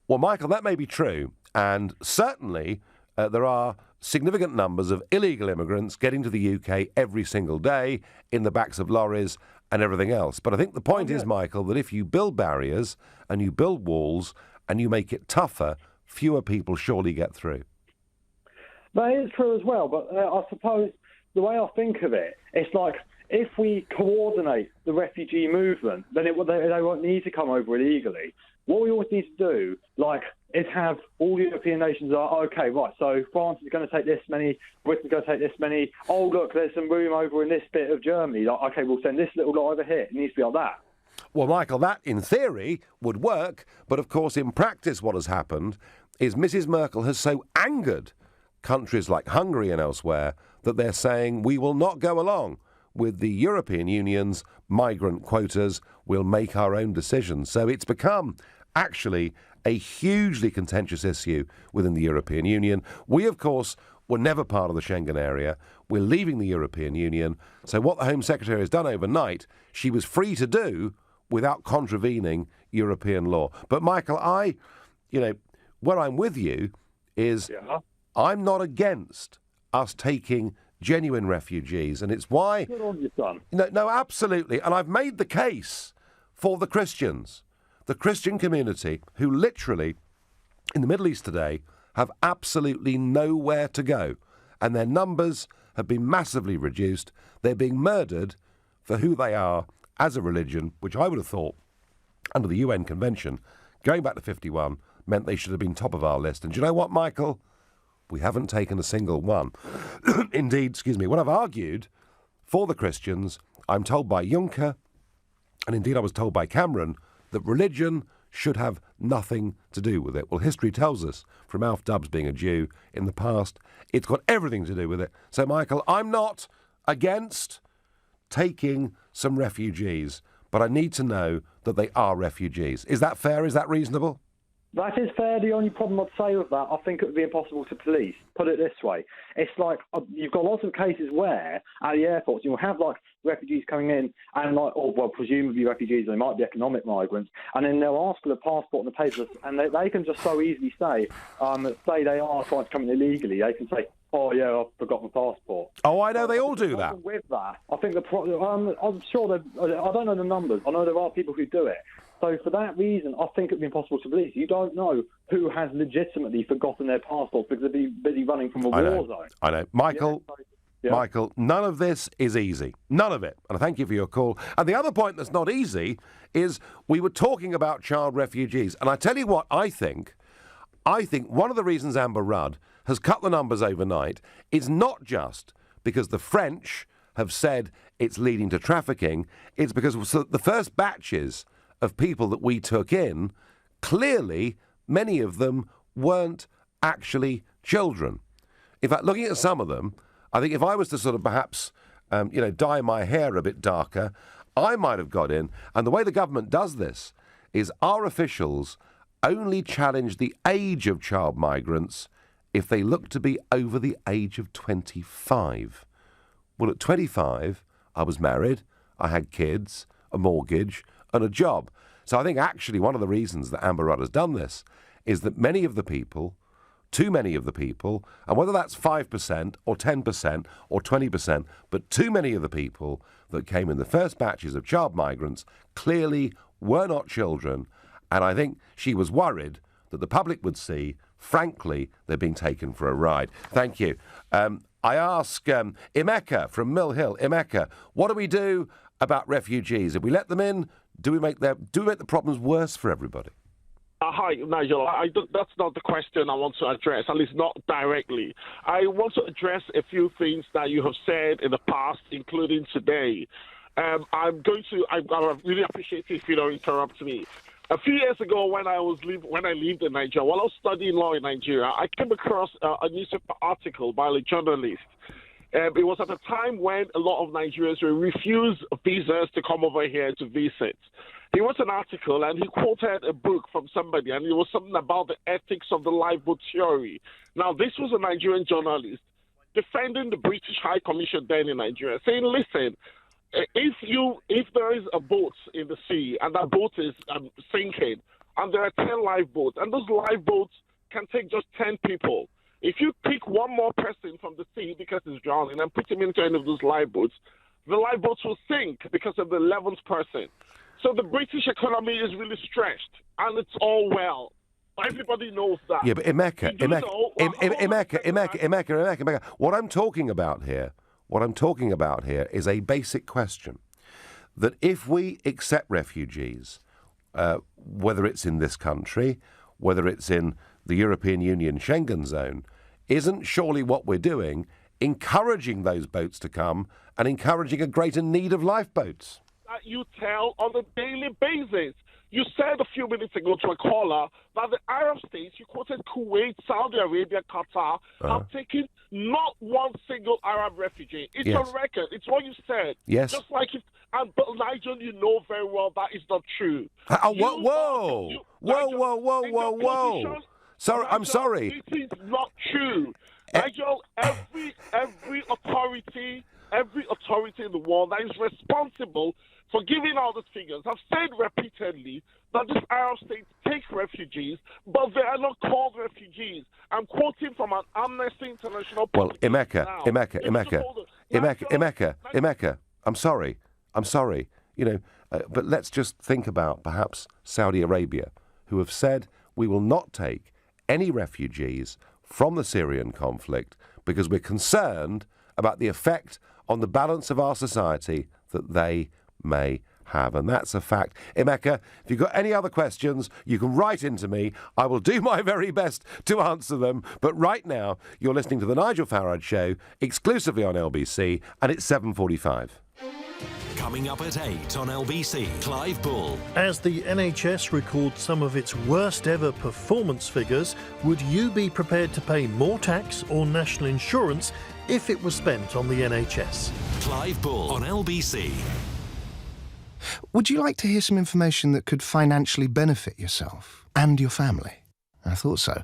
Well, Michael, that may be true, and certainly there are significant numbers of illegal immigrants getting to the UK every single day in the backs of lorries and everything else. But I think the point is, Michael, that if you build barriers and you build walls and you make it tougher, fewer people surely get through. That is true as well, but I suppose the way I think of it, it's like if we coordinate the refugee movement, then they won't need to come over illegally. What we always need to do, is have all the European nations are, okay, right, so France is going to take this many, Britain's going to take this many. Oh, look, there's some room over in this bit of Germany. Okay, we'll send this little lot over here. It needs to be like that. Well, Michael, that in theory would work, but of course in practice what has happened is Mrs Merkel has so angered countries like Hungary and elsewhere that they're saying we will not go along with the European Union's migrant quotas, we'll make our own decisions. So it's become actually a hugely contentious issue within the European Union. We, of course, were never part of the Schengen area. We're leaving the European Union. So what the Home Secretary has done overnight, she was free to do without contravening European law. But, Michael, where I'm with you is I'm not against us taking genuine refugees, and it's why... Good on you, son. No, absolutely. And I've made the case for the Christians, the Christian community, who literally, in the Middle East today, have absolutely nowhere to go. And their numbers have been massively reduced. They're being murdered for who they are as a religion, which I would have thought, under the UN Convention, going back to 51, meant they should have been top of our list. And do you know what, Michael? We haven't taken a single one. Indeed, when I've argued for the Christians, I'm told by Juncker, and indeed I was told by Cameron, that religion should have nothing to do with it. Well, history tells us, from Alf Dubs being a Jew in the past, it's got everything to do with it. So, Michael, I'm not against taking some refugees, but I need to know that they are refugees. Is that fair? Is that reasonable? That is fair. The only problem I'd say with that, I think it would be impossible to police. Put it this way. It's like you've got lots of cases where at the airports you'll have refugees coming in and presumably refugees, they might be economic migrants, and then they'll ask for the passport and the papers, and they can just so easily say they are trying to come in illegally. They can say, oh yeah, I forgot my passport. Oh, I know, they all do that. With that, I think I'm sure I don't know the numbers. I know there are people who do it. So for that reason, I think it would be impossible to police. You don't know who has legitimately forgotten their passport because they're busy running from a war zone. I know. Michael, none of this is easy. None of it. And I thank you for your call. And the other point that's not easy is we were talking about child refugees. And I tell you what I think one of the reasons Amber Rudd has cut the numbers overnight is not just because the French have said it's leading to trafficking. It's because the first batches of people that we took in, clearly many of them weren't actually children. In fact, looking at some of them, I think if I was to sort of perhaps, dye my hair a bit darker, I might have got in. And the way the government does this is our officials only challenge the age of child migrants if they look to be over the age of 25. Well, at 25, I was married, I had kids, a mortgage, and a job. So I think actually one of the reasons that Amber Rudd has done this is that many of the people, too many of the people, and whether that's 5% or 10% or 20%, but too many of the people that came in the first batches of child migrants clearly were not children. And I think she was worried that the public would see, frankly, they're being taken for a ride. Thank you. I ask Emeka from Mill Hill. Emeka, what do we do about refugees? If we let them in, do we make the problems worse for everybody? Hi, Nigel. That's not the question I want to address, at least not directly. I want to address a few things that you have said in the past, including today. I really appreciate it if you don't interrupt me. A few years ago, when I lived in Nigeria, while I was studying law in Nigeria, I came across a newspaper article by a journalist. It was at a time when a lot of Nigerians were refused visas to come over here to visit. He wrote an article and he quoted a book from somebody, and it was something about the ethics of the lifeboat theory. Now, this was a Nigerian journalist defending the British High Commission then in Nigeria, saying, listen, if there is a boat in the sea and that boat is sinking and there are 10 lifeboats and those lifeboats can take just 10 people, If you pick one more person from the sea because he's drowning and put him into any of those lifeboats, the lifeboats will sink because of the 11th person. So the British economy is really stretched, and it's all well. Everybody knows that. Yeah, but Emeka, what I'm talking about here is a basic question. That if we accept refugees, whether it's in this country, whether it's in the European Union Schengen zone, isn't surely what we're doing encouraging those boats to come and encouraging a greater need of lifeboats? That you tell on a daily basis. You said a few minutes ago to a caller that the Arab states, you quoted Kuwait, Saudi Arabia, Qatar, have taken not one single Arab refugee. It's on record. It's what you said. Yes. Just like but Nigel, you know very well that is not true. Whoa. Sorry, I'm sorry. It is not true. Nigel, every authority in the world that is responsible for giving all these figures have said repeatedly that these Arab states take refugees, but they are not called refugees. I'm quoting from an Amnesty International. Well, Emeka, I'm sorry. But let's just think about perhaps Saudi Arabia, who have said we will not take any refugees from the Syrian conflict because we're concerned about the effect on the balance of our society that they may have. And that's a fact. Emeka, if you've got any other questions, you can write into me. I will do my very best to answer them. But right now, you're listening to The Nigel Farage Show, exclusively on LBC, and it's 7:45. Coming up at 8 on LBC, Clive Bull. As the NHS records some of its worst ever performance figures, would you be prepared to pay more tax or national insurance if it was spent on the NHS? Clive Bull on LBC. Would you like to hear some information that could financially benefit yourself and your family? I thought so.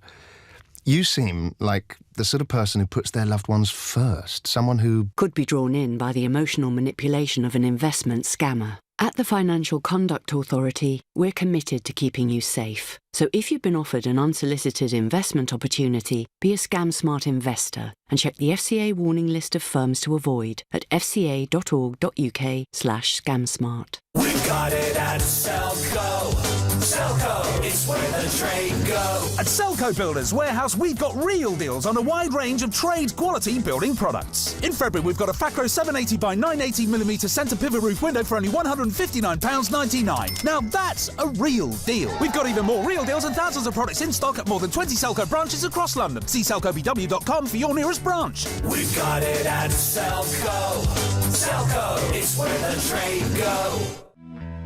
You seem like the sort of person who puts their loved ones first, someone who could be drawn in by the emotional manipulation of an investment scammer. At the Financial Conduct Authority, we're committed to keeping you safe. So if you've been offered an unsolicited investment opportunity, be a scam-smart investor and check the FCA warning list of firms to avoid at fca.org.uk/scamsmart. We got it at Selco. Selco, it's where the trade go. At Selco Builders Warehouse, we've got real deals on a wide range of trade-quality building products. In February, we've got a Facro 780 by 980mm centre pivot roof window for only £159.99. Now that's a real deal. We've got even more real deals and thousands of products in stock at more than 20 Selco branches across London. See selcobw.com for your nearest branch. We've got it at Selco. Selco, it's where the trade go.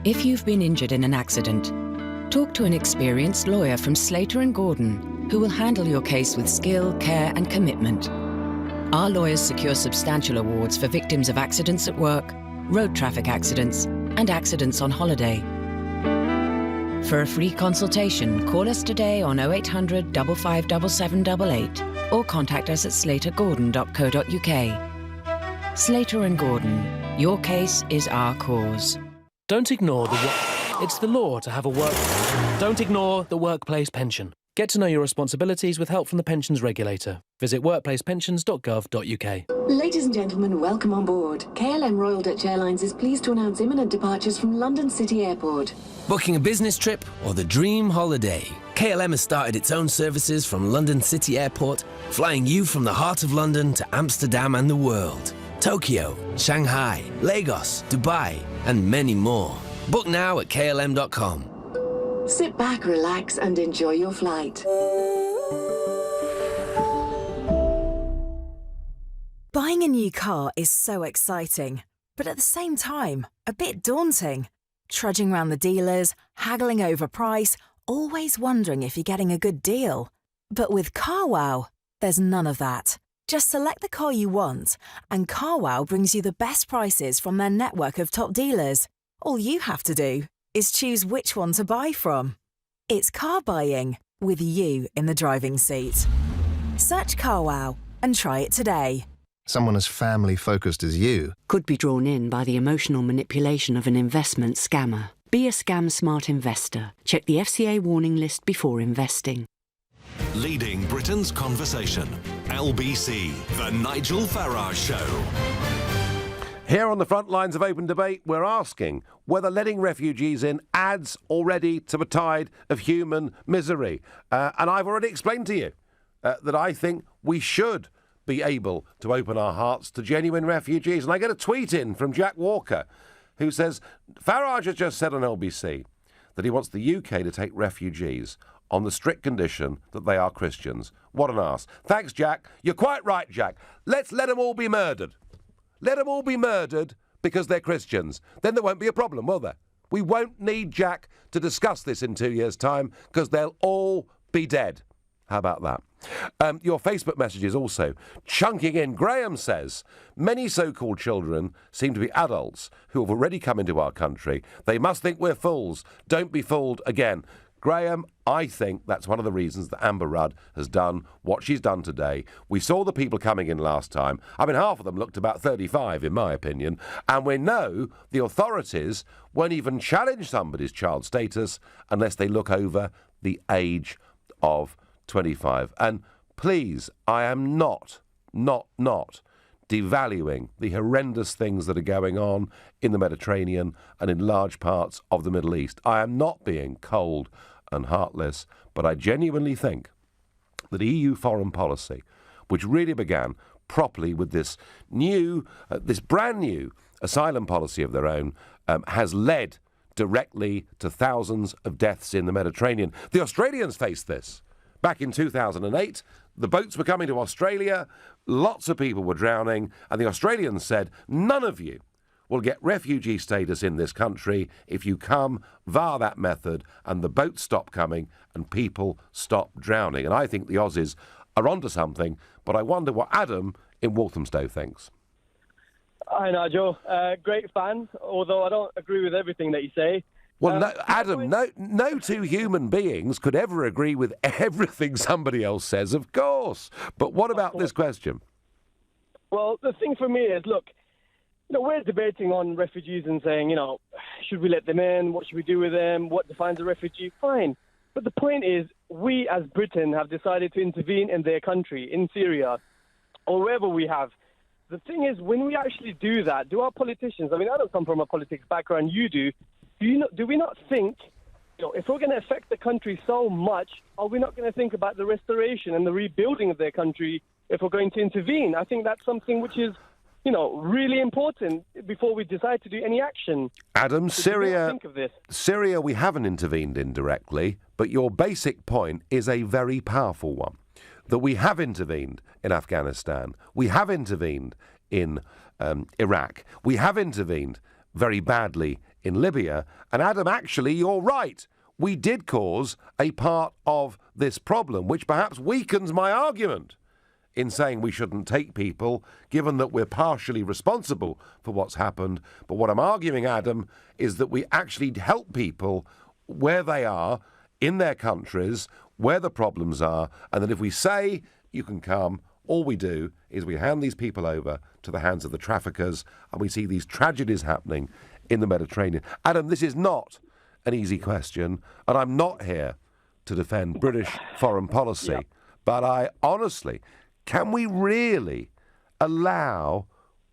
If you've been injured in an accident, talk to an experienced lawyer from Slater & Gordon who will handle your case with skill, care and commitment. Our lawyers secure substantial awards for victims of accidents at work, road traffic accidents and accidents on holiday. For a free consultation, call us today on 0800 557788 or contact us at slatergordon.co.uk. Slater & Gordon, your case is our cause. Don't ignore the It's the law to have a work. Don't ignore the workplace pension. Get to know your responsibilities with help from the pensions regulator. Visit workplacepensions.gov.uk. Ladies and gentlemen, welcome on board. KLM Royal Dutch Airlines is pleased to announce imminent departures from London City Airport. Booking a business trip or the dream holiday? KLM has started its own services from London City Airport, flying you from the heart of London to Amsterdam and the world. Tokyo, Shanghai, Lagos, Dubai, and many more. Book now at klm.com. Sit back, relax, and enjoy your flight. Buying a new car is so exciting, but at the same time, a bit daunting. Trudging around the dealers, haggling over price, always wondering if you're getting a good deal. But with CarWow, there's none of that. Just select the car you want, and CarWow brings you the best prices from their network of top dealers. All you have to do is choose which one to buy from. It's car buying with you in the driving seat. Search CarWow and try it today. someone as family-focused as you could be drawn in by the emotional manipulation of an investment scammer. Be a scam-smart investor. Check the FCA warning list before investing. Leading Britain's conversation. LBC, The Nigel Farage Show. Here on the front lines of open debate, we're asking whether letting refugees in adds already to the tide of human misery. And I've already explained to you that I think we should be able to open our hearts to genuine refugees. And I get a tweet in from Jack Walker who says, Farage has just said on LBC that he wants the UK to take refugees on the strict condition that they are Christians. What an arse. Thanks, Jack. You're quite right, Jack. Let's let them all be murdered. Let them all be murdered because they're Christians. Then there won't be a problem, will there? We won't need Jack to discuss this in 2 years' time because they'll all be dead. How about that? Your Facebook messages also chunking in. Graham says, many so-called children seem to be adults who have already come into our country. They must think we're fools. Don't be fooled again. Graham, I think that's one of the reasons that Amber Rudd has done what she's done today. We saw the people coming in last time. I mean, half of them looked about 35, in my opinion. And we know the authorities won't even challenge somebody's child status unless they look over the age of 25. And please, I am not devaluing the horrendous things that are going on in the Mediterranean and in large parts of the Middle East. I am not being cold and heartless, but I genuinely think that EU foreign policy, which really began properly with this brand new asylum policy of their own, has led directly to thousands of deaths in the Mediterranean. The Australians faced this. Back in 2008, the boats were coming to Australia, lots of people were drowning, and the Australians said, none of you will get refugee status in this country if you come via that method, and the boats stop coming and people stop drowning. And I think the Aussies are onto something, but I wonder what Adam in Walthamstow thinks. Hi, Nigel. Great fan, although I don't agree with everything that you say. Well, no, Adam, no two human beings could ever agree with everything somebody else says, of course. But what about this question? Well, the thing for me is, look, we're debating on refugees and saying, should we let them in? What should we do with them? What defines a refugee? Fine. But the point is, we as Britain have decided to intervene in their country, in Syria, or wherever we have. The thing is, when we actually do that, do our politicians, I don't come from a politics background, you do, do we not think, if we're going to affect the country so much, are we not going to think about the restoration and the rebuilding of their country if we're going to intervene? I think that's something which is, really important before we decide to do any action. Adam, Syria, think of this? Syria we haven't intervened in directly, but your basic point is a very powerful one, that we have intervened in Afghanistan, we have intervened in Iraq, we have intervened very badly in Libya. And Adam, actually, you're right. We did cause a part of this problem, which perhaps weakens my argument in saying we shouldn't take people, given that we're partially responsible for what's happened. But what I'm arguing, Adam, is that we actually help people where they are, in their countries, where the problems are, and that if we say you can come, all we do is we hand these people over to the hands of the traffickers, and we see these tragedies happening in the Mediterranean. Adam, this is not an easy question, and I'm not here to defend British foreign policy, but I honestly, can we really allow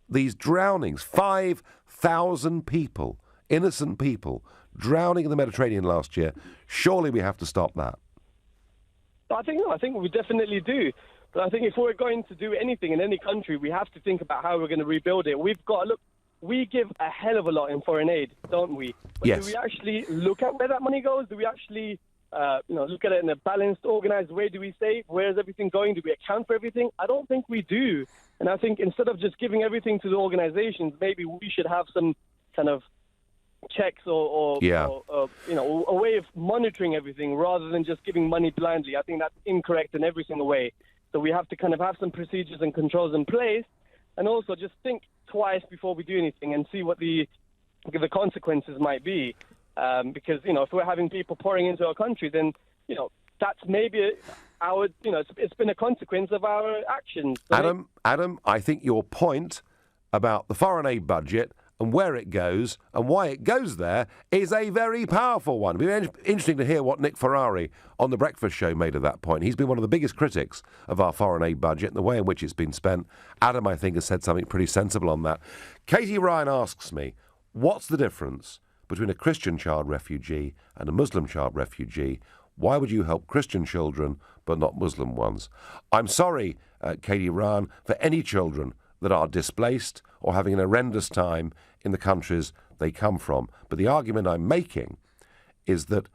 these drownings? 5,000 people, innocent people, drowning in the Mediterranean last year. Surely we have to stop that. I think we definitely do. But I think if we're going to do anything in any country, we have to think about how we're going to rebuild it. We've got to look. We give a hell of a lot in foreign aid, don't we? But yes. Do we actually look at where that money goes? Do we actually, look at it in a balanced, organised way? Do we say, where's everything going? Do we account for everything? I don't think we do. And I think instead of just giving everything to the organisations, maybe we should have some kind of checks or a way of monitoring everything rather than just giving money blindly. I think that's incorrect in every single way. So we have to kind of have some procedures and controls in place, and also just think twice before we do anything and see what the consequences might be. Because, if we're having people pouring into our country, then, that's maybe it's been a consequence of our actions. Adam, I think your point about the foreign aid budget and where it goes and why it goes there is a very powerful one. It'd be interesting to hear what Nick Ferrari on The Breakfast Show made of that point. He's been one of the biggest critics of our foreign aid budget and the way in which it's been spent. Adam, I think, has said something pretty sensible on that. Katie Ryan asks me, what's the difference between a Christian child refugee and a Muslim child refugee? Why would you help Christian children but not Muslim ones? I'm sorry, Katie Ryan, for any children that are displaced or having an horrendous time in the countries they come from. But the argument I'm making is that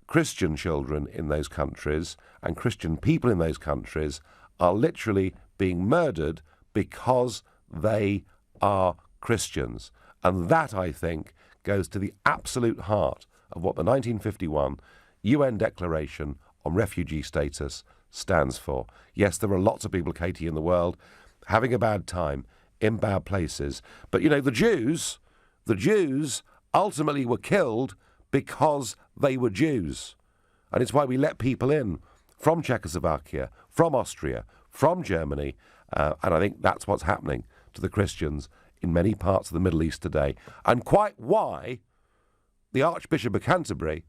Christian children in those countries and Christian people in those countries are literally being murdered because they are Christians. And that, I think, goes to the absolute heart of what the 1951 UN Declaration on Refugee Status stands for. Yes, there are lots of people, Katie, in the world having a bad time in bad places. But, you know, the Jews ultimately were killed because they were Jews. And it's why we let people in from Czechoslovakia, from Austria, from Germany. And I think that's what's happening to the Christians in many parts of the Middle East today. And quite why the Archbishop of Canterbury,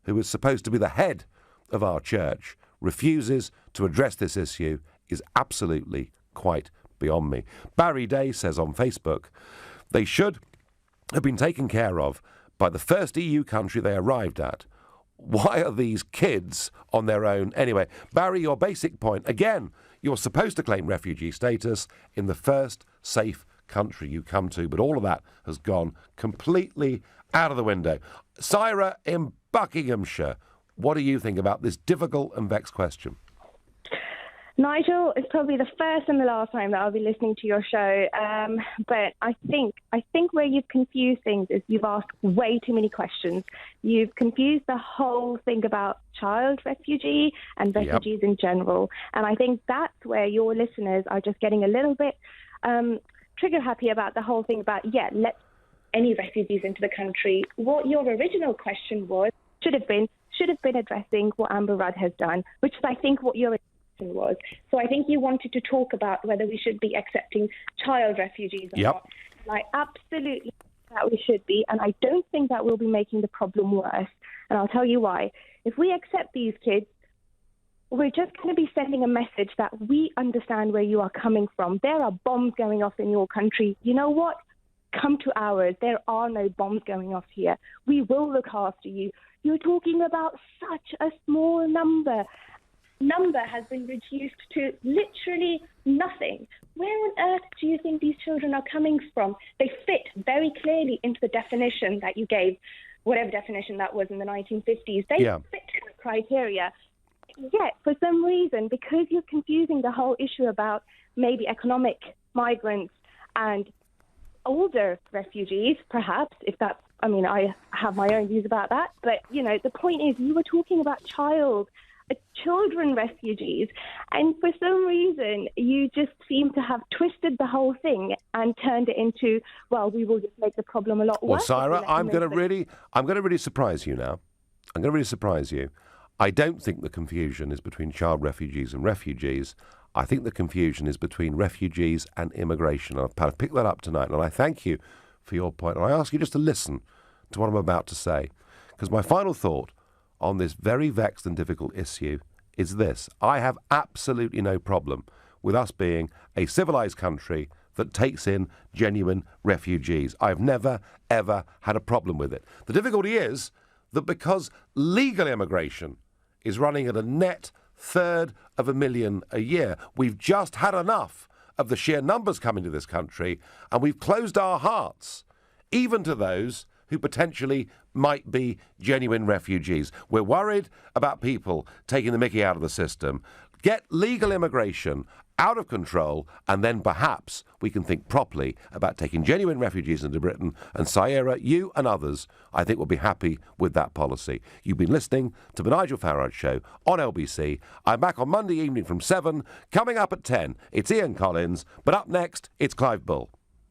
who is supposed to be the head of our church, refuses to address this issue is absolutely quite beyond me. Barry Day says on Facebook, they should have been taken care of by the first EU country they arrived at. Why are these kids on their own? Anyway, Barry, your basic point, again, you're supposed to claim refugee status in the first safe country you come to, but all of that has gone completely out of the window. Syra in Buckinghamshire, what do you think about this difficult and vexed question? Nigel, it's probably the first and the last time that I'll be listening to your show, but I think where you've confused things is you've asked way too many questions. You've confused the whole thing about child refugee and refugees in general, and I think that's where your listeners are just getting a little bit trigger happy about the whole thing about, let any refugees into the country. What your original question was should have been addressing what Amber Rudd has done, which is, I think, what your was. So I think you wanted to talk about whether we should be accepting child refugees or not. And I absolutely think that we should be, and I don't think that will be making the problem worse. And I'll tell you why. If we accept these kids, we're just going to be sending a message that we understand where you are coming from. There are bombs going off in your country. You know what? Come to ours. There are no bombs going off here. We will look after you. You're talking about such a small number has been reduced to literally nothing. Where on earth do you think these children are coming from? They fit very clearly into the definition that you gave, whatever definition that was in the 1950s. They fit the criteria. Yet, for some reason, because you're confusing the whole issue about maybe economic migrants and older refugees, perhaps, if that's, I have my own views about that. But, the point is, you were talking about children refugees, and for some reason you just seem to have twisted the whole thing and turned it into, we will just make the problem a lot worse. Well, Syra, I'm going to really surprise you now. I'm going to really surprise you. I don't think the confusion is between child refugees and refugees. I think the confusion is between refugees and immigration. I've picked that up tonight, and I thank you for your point. And I ask you just to listen to what I'm about to say, because my final thought on this very vexed and difficult issue is this. I have absolutely no problem with us being a civilised country that takes in genuine refugees. I've never, ever had a problem with it. The difficulty is that because legal immigration is running at a net 1/3 a year, we've just had enough of the sheer numbers coming to this country, and we've closed our hearts, even to those who potentially might be genuine refugees. We're worried about people taking the mickey out of the system. Get legal immigration out of control, and then perhaps we can think properly about taking genuine refugees into Britain. And Syra, you and others, I think, will be happy with that policy. You've been listening to the Nigel Farage Show on LBC. I'm back on Monday evening from 7. Coming up at 10, it's Ian Collins. But up next, it's Clive Bull.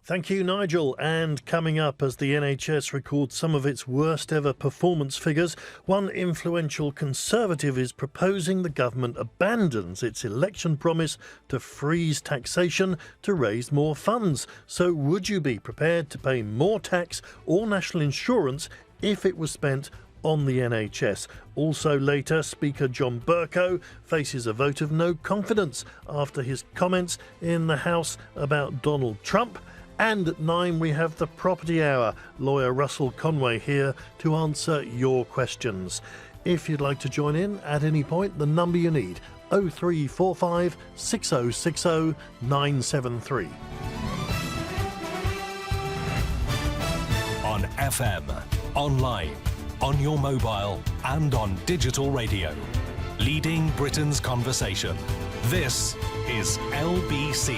Thank you, Nigel. And coming up, as the NHS records some of its worst ever performance figures, one influential Conservative is proposing the government abandons its election promise to freeze taxation to raise more funds. So would you be prepared to pay more tax or national insurance if it was spent on the NHS? Also later, Speaker John Bercow faces a vote of no confidence after his comments in the House about Donald Trump. And at 9 we have the Property Hour. Lawyer Russell Conway here to answer your questions. If you'd like to join in at any point, the number you need, 0345 6060 973. On FM, online, on your mobile and on digital radio. Leading Britain's conversation. This is LBC.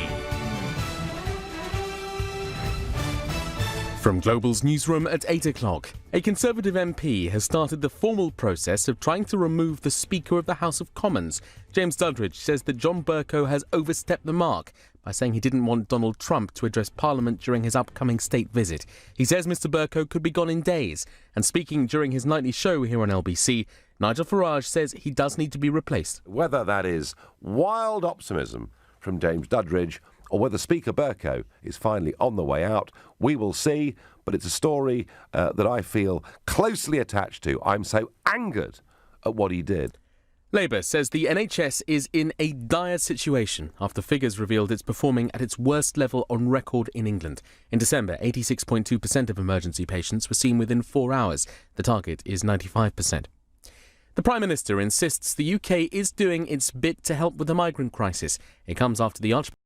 From Global's newsroom at 8 o'clock, a Conservative MP has started the formal process of trying to remove the Speaker of the House of Commons. James Duddridge says that John Bercow has overstepped the mark by saying he didn't want Donald Trump to address Parliament during his upcoming state visit. He says Mr Bercow could be gone in days. And speaking during his nightly show here on LBC, Nigel Farage says he does need to be replaced. Whether that is wild optimism from James Duddridge or whether Speaker Bercow is finally on the way out, we will see. But it's a story that I feel closely attached to. I'm so angered at what he did. Labour says the NHS is in a dire situation after figures revealed it's performing at its worst level on record in England. In December, 86.2% of emergency patients were seen within 4 hours. The target is 95%. The Prime Minister insists the UK is doing its bit to help with the migrant crisis. It comes after the Archbishop